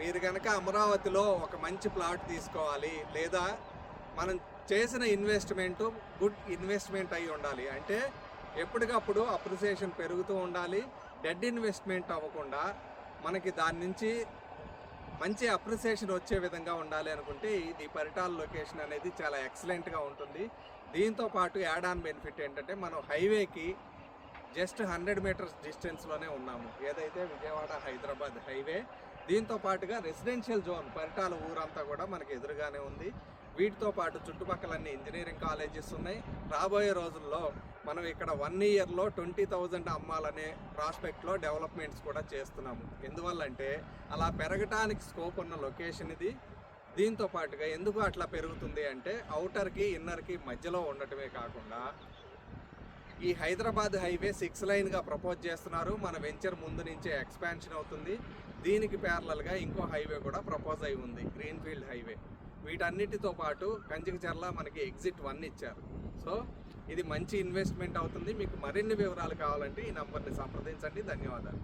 మీరు కనుక అమరావతిలో ఒక మంచి ప్లాట్ తీసుకోవాలి, లేదా మనం చేసిన ఇన్వెస్ట్మెంట్ గుడ్ ఇన్వెస్ట్మెంట్ అయి ఉండాలి. అంటే ఎప్పటికప్పుడు అప్రిసియేషన్ పెరుగుతూ ఉండాలి. డెడ్ ఇన్వెస్ట్మెంట్ అవ్వకుండా మనకి దాని నుంచి మంచి అప్రిసియేషన్ వచ్చే విధంగా ఉండాలి అనుకుంటే ఇది పరిటాల లొకేషన్ అనేది చాలా ఎక్సలెంట్గా ఉంటుంది. దీంతో పాటు యాడ్ ఆన్ బెనిఫిట్ ఏంటంటే మనం హైవేకి జస్ట్ 100 మీటర్స్ డిస్టెన్స్లోనే ఉన్నాము, ఏదైతే విజయవాడ హైదరాబాద్ హైవే. దీంతో పాటుగా రెసిడెన్షియల్ జోన్ పరిటాల ఊరంతా కూడా మనకి ఎదురుగానే ఉంది. వీటితో పాటు చుట్టుపక్కలన్నీ ఇంజనీరింగ్ కాలేజెస్ ఉన్నాయి. రాబోయే రోజుల్లో మనం ఇక్కడ 1 ఇయర్లో 20,000 అమ్మాలనే ప్రాస్పెక్ట్లో డెవలప్మెంట్స్ కూడా చేస్తున్నాము. ఎందువల్లంటే అలా పెరగటానికి స్కోప్ ఉన్న లొకేషన్ ఇది. దీంతో పాటుగా ఎందుకు అట్లా పెరుగుతుంది అంటే అవుటర్కి ఇన్నర్కి మధ్యలో ఉండటమే కాకుండా ఈ హైదరాబాద్ హైవే 6 లైన్గా ప్రపోజ్ చేస్తున్నారు. మన వెంచర్ ముందు నుంచే ఎక్స్పాన్షన్ అవుతుంది. దీనికి ప్యారలల్గా ఇంకో హైవే కూడా ప్రపోజ్ అయి ఉంది, గ్రీన్ఫీల్డ్ హైవే. వీటన్నిటితో పాటు కంచికచర్ల మనకి ఎగ్జిట్ 1 ఇచ్చారు. సో ఇది మంచి ఇన్వెస్ట్మెంట్ అవుతుంది. మీకు మరిన్ని వివరాలు కావాలంటే ఈ నంబర్ని సంప్రదించండి. ధన్యవాదాలు.